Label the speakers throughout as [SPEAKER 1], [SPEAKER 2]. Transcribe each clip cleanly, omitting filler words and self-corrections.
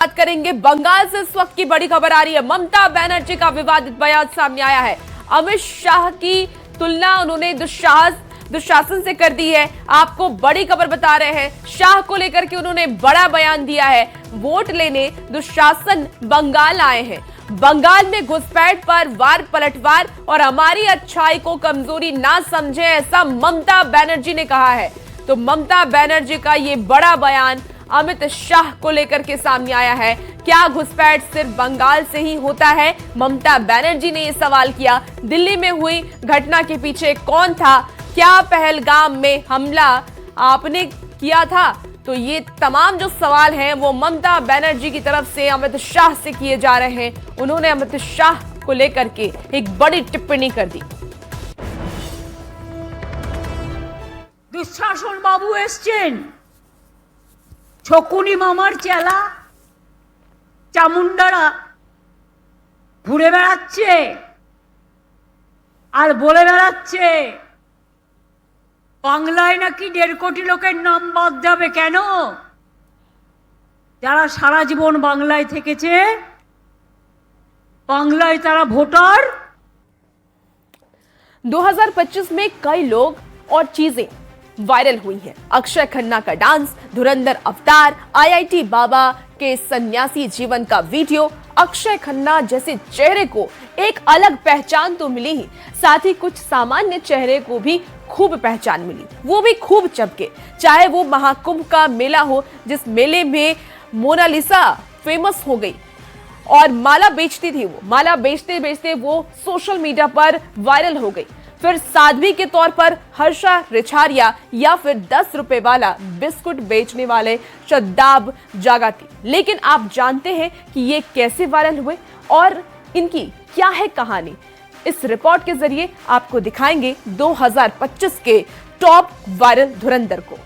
[SPEAKER 1] बात करेंगे बंगाल से। इस वक्त की बड़ी खबर आ रही है, ममता बनर्जी का विवादित बयान सामने आया है। अमित शाह की तुलना उन्होंने दुशासन से कर दी है। आपको बड़ी खबर बता रहे हैं, शाह को लेकर के उन्होंने बड़ा बयान दिया है। वोट लेने दुशासन बंगाल आए हैं। बंगाल में घुसपैठ पर वार पलटवार और हमारी अच्छाई को कमजोरी ना समझे, ऐसा ममता बनर्जी ने कहा है। तो ममता बनर्जी का ये बड़ा बयान अमित शाह को लेकर के सामने आया है। क्या घुसपैठ सिर्फ बंगाल से ही होता है? ममता बनर्जी ने यह सवाल किया। दिल्ली में हुई घटना के पीछे कौन था? क्या पहलगाम में हमला आपने किया था? तो ये तमाम जो सवाल हैं वो ममता बनर्जी की तरफ से अमित शाह से किए जा रहे हैं। उन्होंने अमित शाह को लेकर के एक बड़ी टिप्पणी कर दी।
[SPEAKER 2] দুঃশাসন বাবু এসছেন, ছকুনি মামার চেলা চামুন্ডারা ঘুরে বেড়াচ্ছে আর বলে বেড়াচ্ছে বাংলায় নাকি 1.5 কোটি লোকের নাম বাদ যাবে। কেন? যারা সারা জীবন বাংলায় থেকেছে, বাংলায় তারা ভোটার।
[SPEAKER 1] 2025 में कई लोग और चीजें वायरल हुई हैं। अक्षय खन्ना का डांस, धुरंधर अवतार, आईआईटी बाबा के सन्यासी जीवन का वीडियो। अक्षय खन्ना जैसे चेहरे को एक अलग पहचान तो मिली ही, साथ ही कुछ सामान्य चेहरे को भी खूब पहचान मिली, वो भी खूब चमके। चाहे वो महाकुंभ का मेला हो, जिस मेले में मोनालिसा फेमस हो गई और माला बेचती थी, वो माला बेचते बेचते वो सोशल मीडिया पर वायरल हो गई। फिर साध्वी के तौर पर हर्षा रिछारिया, या फिर 10 रुपए वाला बिस्कुट बेचने वाले शद्दाब जागाती। लेकिन आप जानते हैं कि ये कैसे वायरल हुए और इनकी क्या है कहानी? इस रिपोर्ट के जरिए आपको दिखाएंगे 2025 के टॉप वायरल धुरंधर को।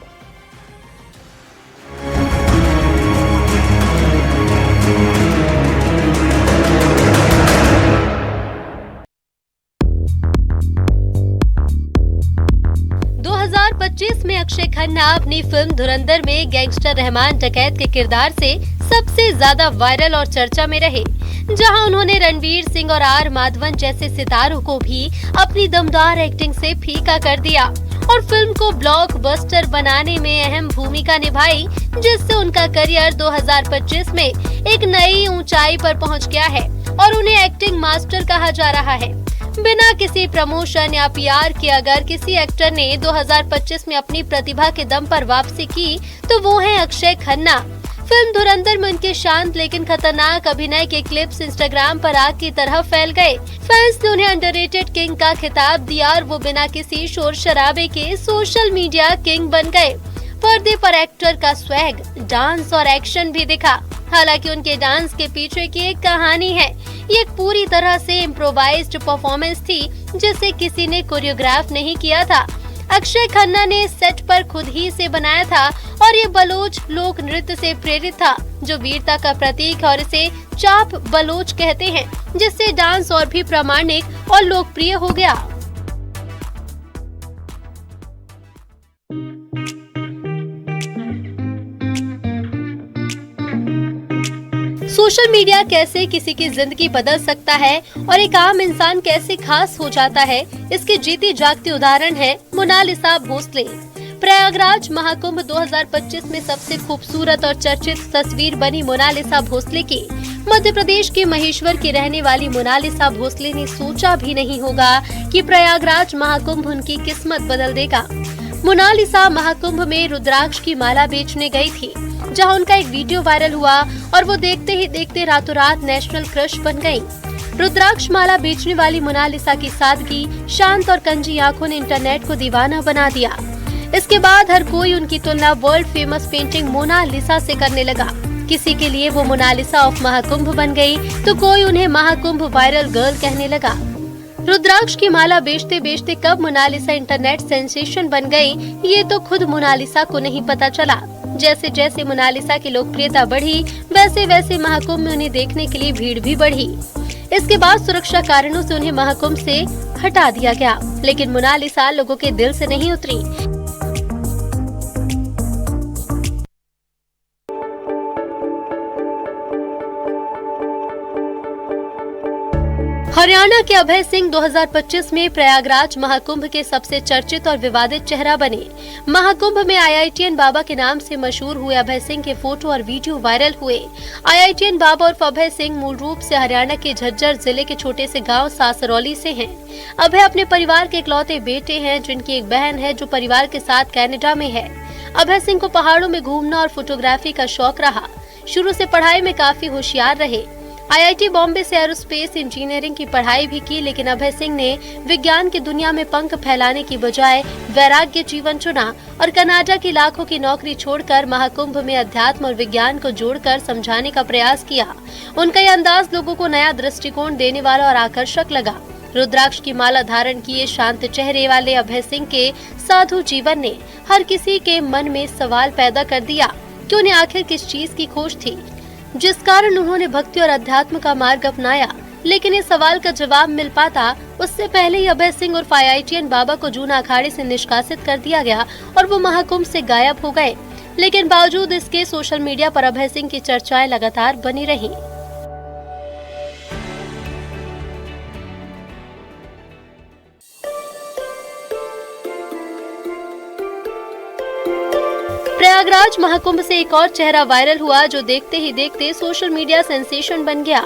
[SPEAKER 3] में अक्षय खन्ना अपनी फिल्म धुरंधर में गैंगस्टर रहमान डकैत के किरदार से सबसे ज्यादा वायरल और चर्चा में रहे, जहां उन्होंने रणवीर सिंह और आर माधवन जैसे सितारों को भी अपनी दमदार एक्टिंग से फीका कर दिया और फिल्म को ब्लॉकबस्टर बनाने में अहम भूमिका निभाई, जिससे उनका करियर 2025 में एक नई ऊंचाई पर पहुंच गया है और उन्हें एक्टिंग मास्टर कहा जा रहा है। बिना किसी प्रमोशन या पीआर के अगर किसी एक्टर ने 2025 में अपनी प्रतिभा के दम पर वापसी की तो वो है अक्षय खन्ना। फिल्म धुरंधर में उनके शांत लेकिन खतरनाक अभिनय के क्लिप्स इंस्टाग्राम पर आग की तरह फैल गए। फैंस ने उन्हें अंडररेटेड किंग का खिताब दिया और वो बिना किसी शोर शराबे के सोशल मीडिया किंग बन गए। पर्दे पर एक्टर का स्वैग, डांस और एक्शन भी दिखा। हालांकि उनके डांस के पीछे की एक कहानी है। ये एक पूरी तरह से इम्प्रोवाइज्ड परफॉर्मेंस थी, जिसे किसी ने कोरियोग्राफ नहीं किया था। अक्षय खन्ना ने सेट पर खुद ही से बनाया था और ये बलोच लोक नृत्य से प्रेरित था, जो वीरता का प्रतीक है और इसे चाप बलोच कहते हैं, जिससे डांस और भी प्रामाणिक और लोकप्रिय हो गया। सोशल मीडिया कैसे किसी की जिंदगी बदल सकता है और एक आम इंसान कैसे खास हो जाता है, इसके जीती जागती उदाहरण है मोनालिसा भोसले। प्रयागराज महाकुंभ 2025 में सबसे खूबसूरत और चर्चित तस्वीर बनी मोनालिसा भोसले की। मध्य प्रदेश के महेश्वर की रहने वाली मोनालिसा भोसले ने सोचा भी नहीं होगा कि प्रयागराज महाकुंभ उनकी किस्मत बदल देगा। मोनालिसा महाकुंभ में रुद्राक्ष की माला बेचने गई थी, जहां उनका एक वीडियो वायरल हुआ और वो देखते ही देखते रातों रात नेशनल क्रश बन गई। रुद्राक्ष माला बेचने वाली मोनालिसा की सादगी, शांत और कंजी आंखों ने इंटरनेट को दीवाना बना दिया। इसके बाद हर कोई उनकी तुलना वर्ल्ड फेमस पेंटिंग मोनालिसा से करने लगा। किसी के लिए वो मोनालिसा ऑफ महाकुंभ बन गई तो कोई उन्हें महाकुंभ वायरल गर्ल कहने लगा। रुद्राक्ष की माला बेचते बेचते कब मोनालिसा इंटरनेट सेंसेशन बन गई, ये तो खुद मोनालिसा को नहीं पता चला। जैसे जैसे मोनालिसा की लोकप्रियता बढ़ी, वैसे वैसे महाकुंभ में उन्हें देखने के लिए भीड़ भी बढ़ी। इसके बाद सुरक्षा कारणों से उन्हें महाकुंभ से हटा दिया गया, लेकिन मोनालिसा लोगों के दिल से नहीं उतरी। हरियाणा के अभय सिंह 2025 में प्रयागराज महाकुंभ के सबसे चर्चित और विवादित चेहरा बने। महाकुंभ में IITN बाबा के नाम से मशहूर हुए अभय सिंह के फोटो और वीडियो वायरल हुए। IITN बाबा और अभय सिंह मूल रूप से हरियाणा के झज्जर जिले के छोटे से गांव सासरौली से हैं। अभय अपने परिवार के इकलौते बेटे हैं, जिनकी एक बहन है जो परिवार के साथ कनाडा में है। अभय सिंह को पहाड़ों में घूमना और फोटोग्राफी का शौक रहा। शुरू से पढ़ाई में काफी होशियार रहे। IIT बॉम्बे से एरोस्पेस इंजीनियरिंग की पढ़ाई भी की, लेकिन अभय सिंह ने विज्ञान की दुनिया में पंख फैलाने की बजाय वैराग्य जीवन चुना और कनाडा की लाखों की नौकरी छोड़कर महाकुंभ में अध्यात्म और विज्ञान को जोड़कर समझाने का प्रयास किया। उनका यह अंदाज लोगों को नया दृष्टिकोण देने वाला और आकर्षक लगा। रुद्राक्ष की माला धारण किए शांत चेहरे वाले अभय सिंह के साधु जीवन ने हर किसी के मन में सवाल पैदा कर दिया कि उन्हें आखिर किस चीज की खोज थी, जिस कारण उन्होंने भक्ति और अध्यात्म का मार्ग अपनाया। लेकिन इस सवाल का जवाब मिल पाता उससे पहले ही अभय सिंह और IITN बाबा को जूना अखाड़े से निष्कासित कर दिया गया और वो महाकुंभ से गायब हो गए। लेकिन बावजूद इसके सोशल मीडिया पर अभय सिंह की चर्चाएं लगातार बनी रही। प्रयागराज महाकुंभ से एक और चेहरा वायरल हुआ जो देखते ही देखते सोशल मीडिया सेंसेशन बन गया,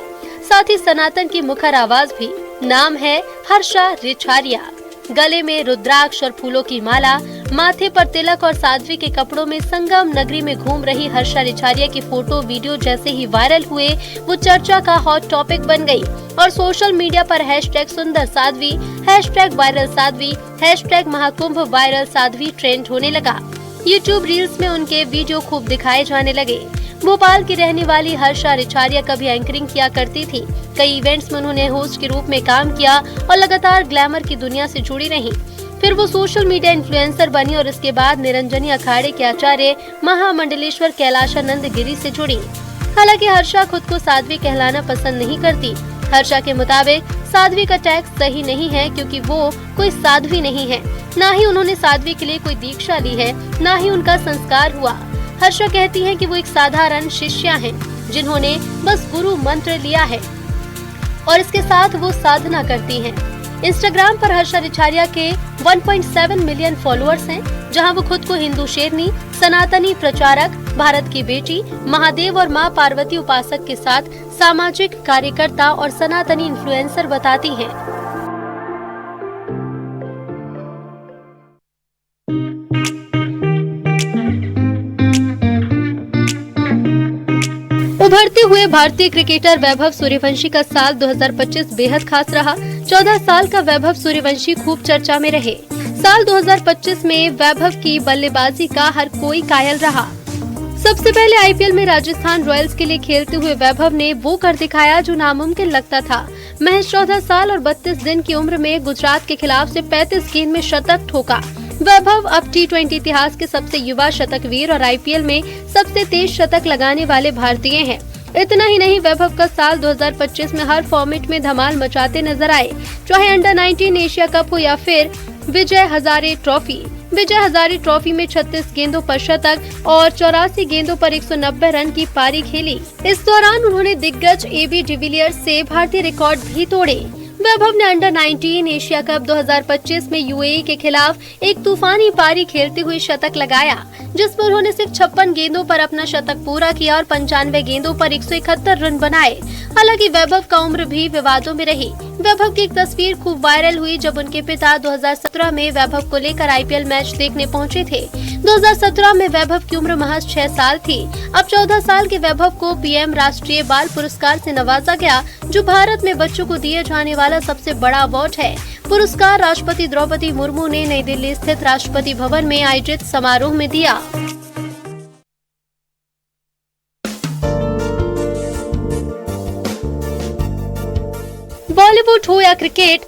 [SPEAKER 3] साथ ही सनातन की मुखर आवाज भी। नाम है हर्षा रिछारिया। गले में रुद्राक्ष और फूलों की माला, माथे पर तिलक और साध्वी के कपड़ों में संगम नगरी में घूम रही हर्षा रिछारिया की फोटो वीडियो जैसे ही वायरल हुए वो चर्चा का हॉट टॉपिक बन गई और सोशल मीडिया पर #सुंदर Sadhvi, #viral Sadhvi, #Mahakumbh viral Sadhvi trend होने लगा। YouTube रील्स में उनके वीडियो खूब दिखाए जाने लगे। भोपाल की रहने वाली हर्षा रिछारिया कभी एंकरिंग किया करती थी। कई इवेंट्स में उन्होंने होस्ट के रूप में काम किया और लगातार ग्लैमर की दुनिया से जुड़ी रहीं। फिर वो सोशल मीडिया इन्फ्लुएंसर बनी और इसके बाद निरंजनी अखाड़े के आचार्य महामंडलेश्वर कैलाशानंद गिरी से जुड़ी। हालांकि हर्षा खुद को साध्वी कहलाना पसंद नहीं करती। हर्षा के मुताबिक साध्वी का टैग सही नहीं है क्योंकि वो कोई साध्वी नहीं है, ना ही उन्होंने साध्वी के लिए कोई दीक्षा ली है, ना ही उनका संस्कार हुआ। हर्षा कहती हैं कि वो एक साधारण शिष्या हैं, जिन्होंने बस गुरु मंत्र लिया है और इसके साथ वो साधना करती हैं। इंस्टाग्राम पर हर्षा रिछारिया के 1.7 मिलियन फॉलोअर्स हैं, जहां वो खुद को हिंदू शेरनी, सनातनी प्रचारक, भारत की बेटी, महादेव और मां पार्वती उपासक के साथ सामाजिक कार्यकर्ता और सनातनी इन्फ्लुएंसर बताती हैं। उभरते हुए भारतीय क्रिकेटर वैभव सूर्यवंशी का साल 2025 बेहद खास रहा। 14 साल का वैभव सूर्यवंशी खूब चर्चा में रहे। साल 2025 में वैभव की बल्लेबाजी का हर कोई कायल रहा। सबसे पहले IPL में राजस्थान रॉयल्स के लिए खेलते हुए वैभव ने वो कर दिखाया जो नामुमकिन लगता था। महज 14 साल और 32 दिन की उम्र में गुजरात के खिलाफ से 35 गेंद में शतक ठोका। वैभव अब T20 इतिहास के सबसे युवा शतकवीर और IPL में सबसे तेज शतक लगाने वाले भारतीय हैं। इतना ही नहीं, वैभव का साल 2025 में हर फॉर्मेट में धमाल मचाते नजर आए, चाहे अंडर-19 एशिया कप हो या फिर विजय हजारे ट्रॉफी। विजय हजारे ट्रॉफी में 36 गेंदों पर शतक और 84 गेंदों पर 190 रन की पारी खेली। इस दौरान उन्होंने दिग्गज AB डिविलियर्स से भारतीय रिकॉर्ड भी तोड़े। वैभव ने अंडर-19 एशिया कप 2025 में UAE के खिलाफ एक तूफानी पारी खेलते हुए शतक लगाया, जिसमें उन्होंने सिर्फ 56 गेंदों पर अपना शतक पूरा किया और 95 गेंदों पर 171 रन बनाए। हालांकि वैभव का उम्र भी विवादों में रही। वैभव की एक तस्वीर खूब वायरल हुई जब उनके पिता 2017 में वैभव को लेकर IPL मैच देखने पहुंचे थे। 2017 में वैभव की उम्र महज 6 साल थी। अब 14 साल के वैभव को PM राष्ट्रीय बाल पुरस्कार से नवाजा गया, जो भारत में बच्चों को दिए जाने वाला सबसे बड़ा अवार्ड है। पुरस्कार राष्ट्रपति द्रौपदी मुर्मू ने नई दिल्ली स्थित राष्ट्रपति भवन में आयोजित समारोह में दिया। बॉलीवुड हो या क्रिकेट,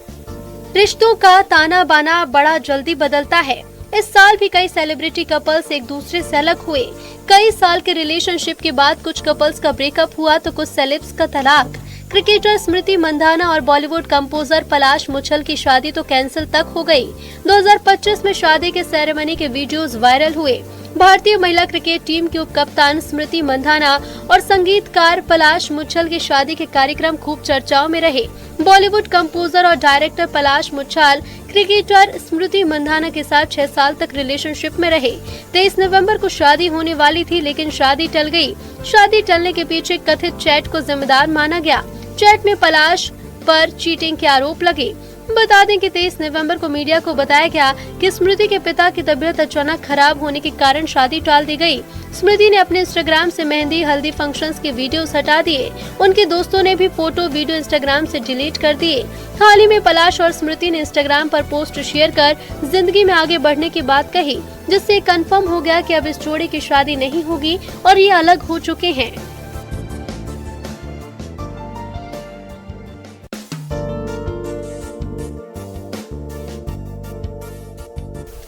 [SPEAKER 3] रिश्तों का ताना बाना बड़ा जल्दी बदलता है। इस साल भी कई सेलिब्रिटी कपल्स एक दूसरे से अलग हुए। कई साल के रिलेशनशिप के बाद कुछ कपल्स का ब्रेकअप हुआ तो कुछ सेलेब्स का तलाक। क्रिकेटर स्मृति मंधाना और बॉलीवुड कंपोजर पलाश मुछल की शादी तो कैंसिल तक हो गई। 2025 में शादी के सेरेमनी के वीडियोस वायरल हुए। भारतीय महिला क्रिकेट टीम की उप कप्तान स्मृति मंधाना और संगीतकार पलाश मुच्छल की शादी के कार्यक्रम खूब चर्चाओं में रहे। बॉलीवुड कंपोजर और डायरेक्टर पलाश मुच्छल क्रिकेटर स्मृति मंधाना के साथ 6 साल तक रिलेशनशिप में रहे। 23 नवंबर को शादी होने वाली थी, लेकिन शादी टल गई। शादी टलने के पीछे कथित चैट को जिम्मेदार माना गया। चैट में पलाश पर चीटिंग के आरोप लगे। बता दें कि 23 नवंबर को मीडिया को बताया गया कि स्मृति के पिता की तबीयत अचानक खराब होने के कारण शादी टाल दी गई। स्मृति ने अपने इंस्टाग्राम से मेहंदी हल्दी फंक्शंस के वीडियोस हटा दिए। उनके दोस्तों ने भी फोटो वीडियो इंस्टाग्राम से डिलीट कर दिए। हाल ही में पलाश और स्मृति ने इंस्टाग्राम पर पोस्ट शेयर कर जिंदगी में आगे बढ़ने की बात कही, जिससे कंफर्म हो गया कि अब इस जोड़ी की शादी नहीं होगी और ये अलग हो चुके हैं।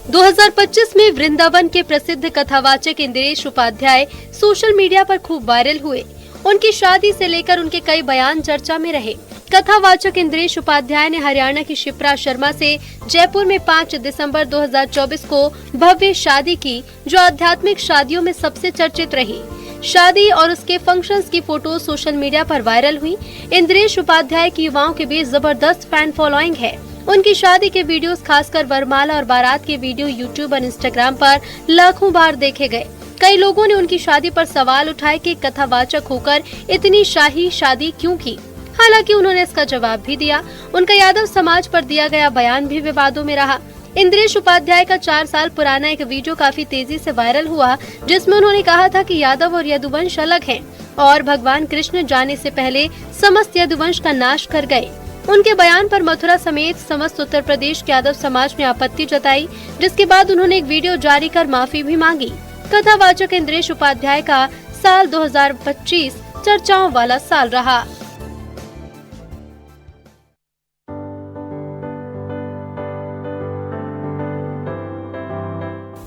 [SPEAKER 3] 2025 में वृंदावन के प्रसिद्ध कथावाचक इंद्रेश उपाध्याय सोशल मीडिया पर खूब वायरल हुए। उनकी शादी से लेकर उनके कई बयान चर्चा में रहे। कथावाचक इंद्रेश उपाध्याय ने हरियाणा की शिप्रा शर्मा से जयपुर में 5 दिसंबर 2024 को भव्य शादी की, जो आध्यात्मिक शादियों में सबसे चर्चित रही। शादी और उसके फंक्शंस की फोटो सोशल मीडिया पर वायरल हुई। इंद्रेश उपाध्याय की युवाओं के बीच जबरदस्त फैन फॉलोइंग है। उनकी शादी के वीडियोस, खासकर वरमाला और बारात के वीडियो यूट्यूब और इंस्टाग्राम पर लाखों बार देखे गए। कई लोगों ने उनकी शादी पर सवाल उठाए कि कथावाचक होकर इतनी शाही शादी क्यों की। हालांकि उन्होंने इसका जवाब भी दिया। उनका यादव समाज पर दिया गया बयान भी विवादों में रहा। इंद्रेश उपाध्याय का 4 साल पुराना एक वीडियो काफी तेजी से वायरल हुआ, जिसमें उन्होंने कहा था कि यादव और यदुवंश अलग हैं और भगवान कृष्ण जाने से पहले समस्त यदुवंश का नाश कर गए। उनके बयान पर मथुरा समेत समस्त उत्तर प्रदेश के यादव समाज ने आपत्ति जताई, जिसके बाद उन्होंने एक वीडियो जारी कर माफी भी मांगी। कथावाचक इंद्रेश उपाध्याय का साल 2025 चर्चाओं वाला साल रहा।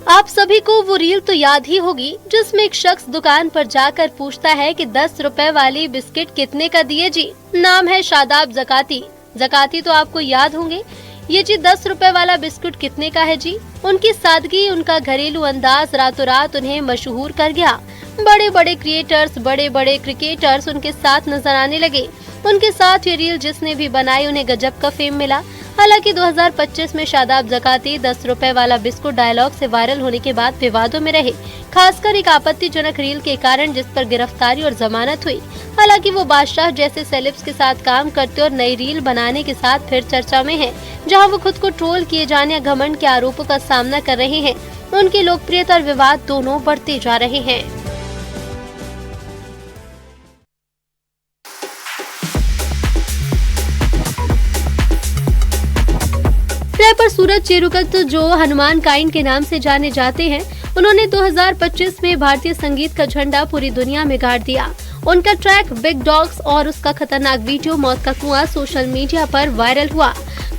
[SPEAKER 3] आप सभी को वो रील तो याद ही होगी जिसमें एक शख्स दुकान पर जाकर पूछता है कि 10 रुपए वाली बिस्किट कितने का दिए जी। नाम है शादाब जकाती। जकाती तो आपको याद होंगे। ये जी 10 रुपए वाला बिस्कुट कितने का है जी। उनकी सादगी, उनका घरेलू अंदाज रातों रात उन्हें मशहूर कर गया। बड़े बड़े क्रिएटर्स, बड़े बड़े क्रिकेटर्स उनके साथ नजर आने लगे। उनके साथ ये रील जिसने भी बनाई उन्हें गजब का फेम मिला। हालांकि 2025 में शादाब जकाती 10 रुपए वाला बिस्कुट डायलॉग से वायरल होने के बाद विवादों में रहे, खासकर एक आपत्तिजनक रील के कारण जिस पर गिरफ्तारी और जमानत हुई। हालांकि वो बादशाह जैसे सेलेब्स के साथ काम करते और नई रील बनाने के साथ फिर चर्चा में हैं, जहां वो खुद को ट्रोल किए जाने या घमंड के आरोपों का सामना कर रहे हैं। उनकी लोकप्रियता और विवाद दोनों बढ़ते जा रहे हैं। रैपर सूरज चेरुकत, जो हनुमान काइंड के नाम से जाने जाते हैं, उन्होंने 2025 में भारतीय संगीत का झंडा पूरी दुनिया में गाड़ दिया। उनका ट्रैक बिग डॉग्स और उसका खतरनाक वीडियो मौत का कुआं सोशल मीडिया पर वायरल हुआ।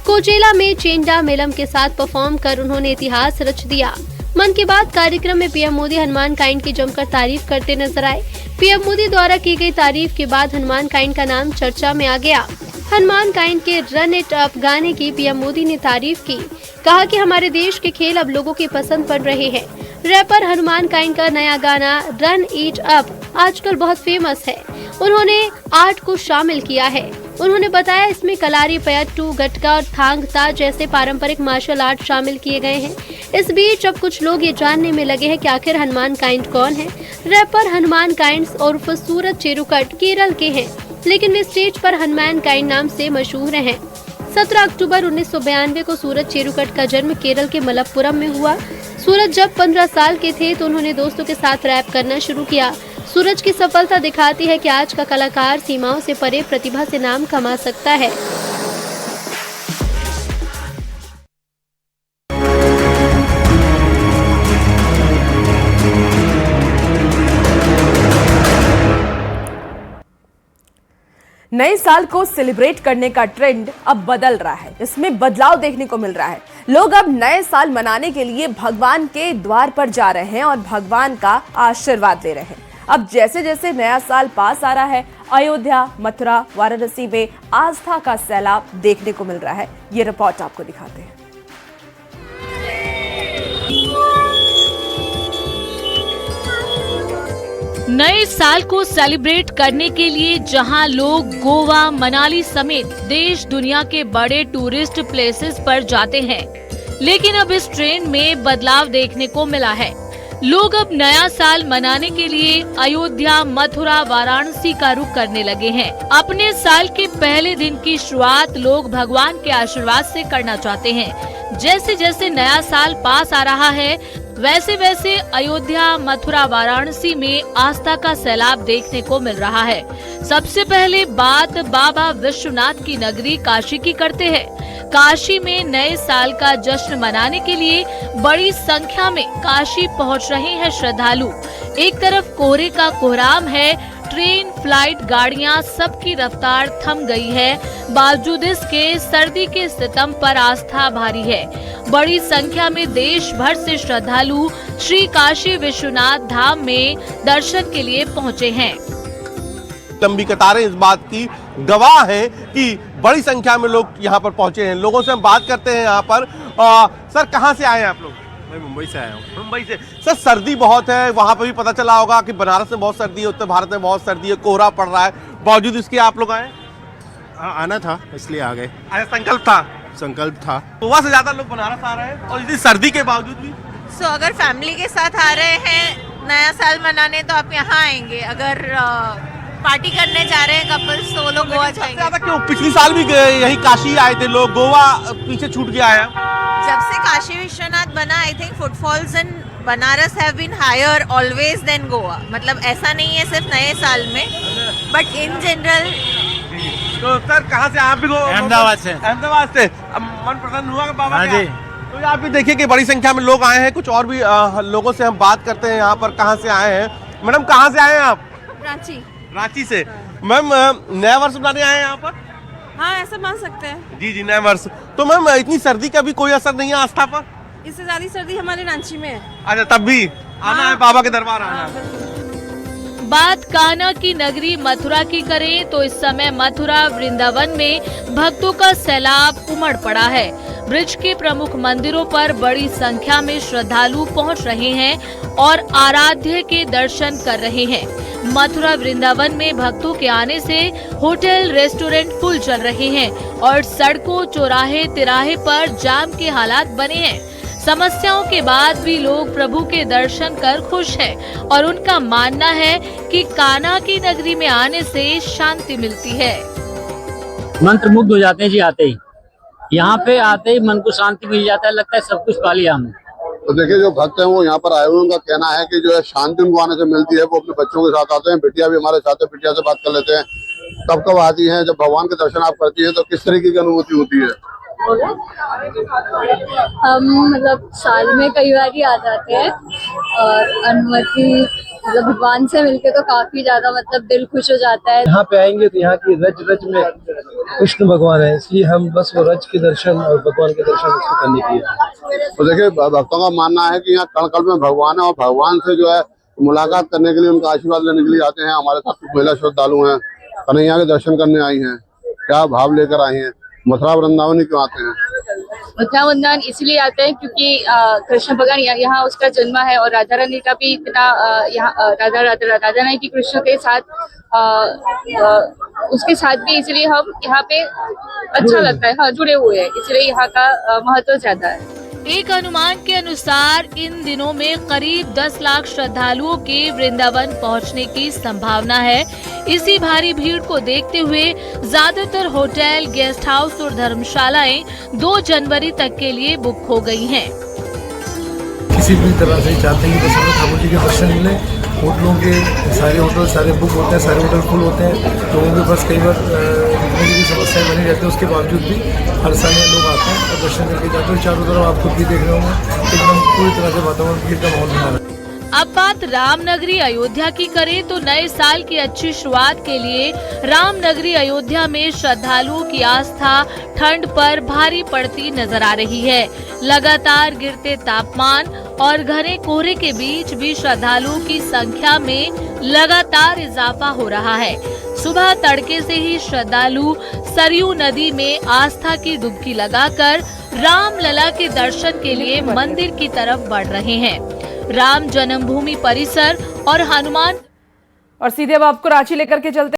[SPEAKER 3] कोचेला में चेंडा मेलम के साथ परफॉर्म कर उन्होंने इतिहास रच दिया। मन की बात कार्यक्रम में पीएम मोदी हनुमान काइंड की जमकर तारीफ करते नजर आए। पीएम मोदी द्वारा की गई तारीफ के बाद हनुमान काइंड का नाम चर्चा में आ गया। हनुमान काइंड के रन इट अप गाने की पीएम मोदी ने तारीफ की। कहा कि हमारे देश के खेल अब लोगों की पसंद पड़ रहे हैं। रैपर हनुमान काइंड का नया गाना रन इट अप आजकल बहुत फेमस है। उन्होंने आर्ट को शामिल किया है। उन्होंने बताया इसमें कलारी, पयट्टू, गटका और थांग ता जैसे पारंपरिक मार्शल आर्ट शामिल किए गए हैं। इस बीच अब कुछ लोग ये जानने में लगे हैं कि आखिर हनुमान काइंड कौन है। रैपर हनुमान काइंड उर्फ सूरज चेरुकट केरल के हैं, लेकिन वे स्टेज पर हनुमान काइंड नाम से मशहूर हैं। 17 अक्टूबर 1992 को सूरज चेरुकट का जन्म केरल के मलप्पुरम में हुआ। सूरज जब 15 साल के थे तो उन्होंने दोस्तों के साथ रैप करना शुरू किया। सूरज की सफलता दिखाती है कि आज का कलाकार सीमाओं से परे प्रतिभा से नाम कमा सकता है।
[SPEAKER 1] नए साल को सेलिब्रेट करने का ट्रेंड अब बदल रहा है। इसमें बदलाव देखने को मिल रहा है। लोग अब नए साल मनाने के लिए भगवान के द्वार पर जा रहे हैं और भगवान का आशीर्वाद ले रहे हैं। अब जैसे जैसे नया साल पास आ रहा है, अयोध्या, मथुरा, वाराणसी में आस्था का सैलाब देखने को मिल रहा है। ये रिपोर्ट आपको दिखाते हैं।
[SPEAKER 4] नए साल को सेलिब्रेट करने के लिए जहां लोग गोवा, मनाली समेत देश दुनिया के बड़े टूरिस्ट प्लेसेस पर जाते हैं, लेकिन अब इस ट्रेंड में बदलाव देखने को मिला है। लोग अब नया साल मनाने के लिए अयोध्या, मथुरा, वाराणसी का रुख करने लगे हैं। अपने साल के पहले दिन की शुरुआत लोग भगवान के आशीर्वाद से करना चाहते हैं। जैसे जैसे नया साल पास आ रहा है, वैसे वैसे अयोध्या, मथुरा, वाराणसी में आस्था का सैलाब देखने को मिल रहा है। सबसे पहले बात बाबा विश्वनाथ की नगरी काशी की करते हैं। काशी में नए साल का जश्न मनाने के लिए बड़ी संख्या में काशी पहुंच रहे हैं श्रद्धालु। एक तरफ कोहरे का कोहराम है, ट्रेन, फ्लाइट, गाड़ियां, सबकी रफ्तार थम गई है। बावजूद इसके सर्दी के सितम पर आस्था भारी है। बड़ी संख्या में देश भर से श्रद्धालु श्री काशी विश्वनाथ धाम में दर्शन के लिए पहुंचे हैं।
[SPEAKER 5] लंबी कतारें इस बात की गवाह हैं कि बड़ी संख्या में लोग यहाँ पर पहुंचे हैं। लोगों से हम बात करते हैं यहाँ पर। सर, कहाँ से आए हैं आप लोग?
[SPEAKER 6] मैं मुंबई से आया हूँ।
[SPEAKER 5] मुंबई से। सर, सर्दी बहुत है, वहाँ पर भी पता चला होगा कि बनारस में बहुत सर्दी है, उत्तर भारत में बहुत सर्दी है, कोहरा पड़ रहा है, बावजूद इसके आप लोग आए?
[SPEAKER 6] आना था, इसलिए आ गए।
[SPEAKER 5] संकल्प था। गोवा से ज्यादा लोग बनारस आ रहे हैं और इतनी सर्दी के बावजूद भी।
[SPEAKER 7] अगर फैमिली के साथ आ रहे हैं नया साल मनाने तो आप यहाँ आएंगे। अगर पार्टी करने जा रहे हैं कपल्स तो वो लोग गोवा जाएंगे।
[SPEAKER 5] ज्यादा क्यों? पिछली साल भी यही काशी आए थे लोग, गोवा पीछे छूट गया है।
[SPEAKER 7] जब से काशी विश्वनाथ बना, I think footfalls in Banaras have been higher always than Goa. मतलब ऐसा नहीं है सिर्फ नए साल में, बट इन जनरल।
[SPEAKER 5] तो सर, कहाँ से आप भी?
[SPEAKER 6] अहमदाबाद से।
[SPEAKER 5] अहमदाबाद से। मन प्रसन्न हुआ बाबा?
[SPEAKER 6] हाँ जी।
[SPEAKER 5] तो आप भी देखिए कि बड़ी संख्या में लोग आए हैं। कुछ और भी लोगों से हम बात करते हैं यहाँ पर। कहाँ से आए हैं मैडम? कहाँ से आए हैं आप? रांची से। मैम, नया वर्ष मनाने आए हैं यहाँ पर?
[SPEAKER 8] हाँ, ऐसा मान सकते हैं।
[SPEAKER 5] जी, नया वर्ष। तो मैम, इतनी सर्दी का भी कोई असर नहीं है आस्था पर?
[SPEAKER 8] इससे ज्यादा सर्दी हमारे रांची में है।
[SPEAKER 5] अच्छा, तब भी आना है, बाबा के दरबार आना है।
[SPEAKER 4] बात कान्हा की नगरी मथुरा की करें तो इस समय मथुरा वृंदावन में भक्तों का सैलाब उमड़ पड़ा है। ब्रिज के प्रमुख मंदिरों पर बड़ी संख्या में श्रद्धालु पहुंच रहे हैं और आराध्य के दर्शन कर रहे हैं। मथुरा वृंदावन में भक्तों के आने से होटल, रेस्टोरेंट फुल चल रहे हैं और सड़कों, चौराहे, तिराहे पर जाम के हालात बने हैं। समस्याओं के बाद भी लोग प्रभु के दर्शन कर खुश हैं और उनका मानना है कि कान्हा की नगरी में आने से शांति मिलती है।
[SPEAKER 9] मंत्रमुग्ध हो जाते हैं जी, आते ही यहाँ पे आते ही मन को शांति मिल जाता है, लगता है सब कुछ पा लिया हमने।
[SPEAKER 10] तो देखिए, जो भक्त हैं वो यहाँ पर आए हुए, उनका कहना है कि जो है शांति उनको आने से मिलती है। वो अपने बच्चों के साथ आते हैं, बिटिया भी हमारे साथ है, बिटिया से बात कर लेते हैं। तब कब आती हैं, जब भगवान के दर्शन आप करती है तो किस तरीके की अनुभूति होती है?
[SPEAKER 11] हम मतलब साल में कई बार ही आ जाते हैं और अनुमति मतलब भगवान से मिलके तो काफी ज्यादा मतलब दिल खुश हो जाता है।
[SPEAKER 12] यहाँ पे आएंगे तो यहाँ की रज रज में कृष्ण भगवान है, इसलिए हम बस वो रज के दर्शन और भगवान के दर्शन उसको करने के लिए।
[SPEAKER 10] तो देखिए, भक्तों का मानना है कि यहाँ कण कण में भगवान है और भगवान से जो है मुलाकात करने के लिए, उनका आशीर्वाद लेने के लिए आते हैं। हमारे साथ कुछ महिला श्रद्धालु हैं, कन्हैया के दर्शन करने आई हैं। क्या भाव लेकर आई हैं? मथुरा वृंदावन क्यों आते हैं?
[SPEAKER 11] मथुरा वृंदावन इसलिए आते हैं क्योंकि कृष्ण भगवान यहाँ उसका जन्म है और राधा रानी का भी इतना यहाँ राधा रानी की कृष्ण के साथ उसके साथ भी, इसलिए हम यहाँ पे अच्छा लगता है। हाँ, जुड़े हुए हैं, इसलिए यहाँ का महत्व ज्यादा है।
[SPEAKER 4] एक अनुमान के अनुसार इन दिनों में करीब 10 लाख श्रद्धालुओं के वृंदावन पहुंचने की संभावना है। इसी भारी भीड़ को देखते हुए ज्यादातर होटल, गेस्ट हाउस और धर्मशालाएं 2 जनवरी तक के लिए बुक हो गई हैं।
[SPEAKER 12] किसी भी तरह से चाहते हैं कि दर्शन ठाकुर जी के दर्शन मिले। होटलों के सारे होटल सारे बुक होते हैं, सारे होटल फुल होते हैं। लोगों के पास कई बार रुकने की समस्याएं बनी रहती है, उसके बावजूद भी हर साल लोग आते हैं और दर्शन करके जाते हैं। चारों तरफ आप खुद भी देख रहे होंगे, एकदम पूरी तरह से वातावरण भीड़ का माहौल बना है।
[SPEAKER 4] अब बात रामनगरी अयोध्या की करें तो नए साल की अच्छी शुरुआत के लिए रामनगरी अयोध्या में श्रद्धालुओं की आस्था ठंड पर भारी पड़ती नजर आ रही है। लगातार गिरते तापमान और घने कोहरे के बीच भी श्रद्धालुओं की संख्या में लगातार इजाफा हो रहा है। सुबह तड़के से ही श्रद्धालु सरयू नदी में आस्था की डुबकी लगाकर रामलला के दर्शन के लिए मंदिर की तरफ बढ़ रहे हैं। राम जन्मभूमि परिसर और हनुमान
[SPEAKER 1] और सीधे अब आपको रांची लेकर के चलते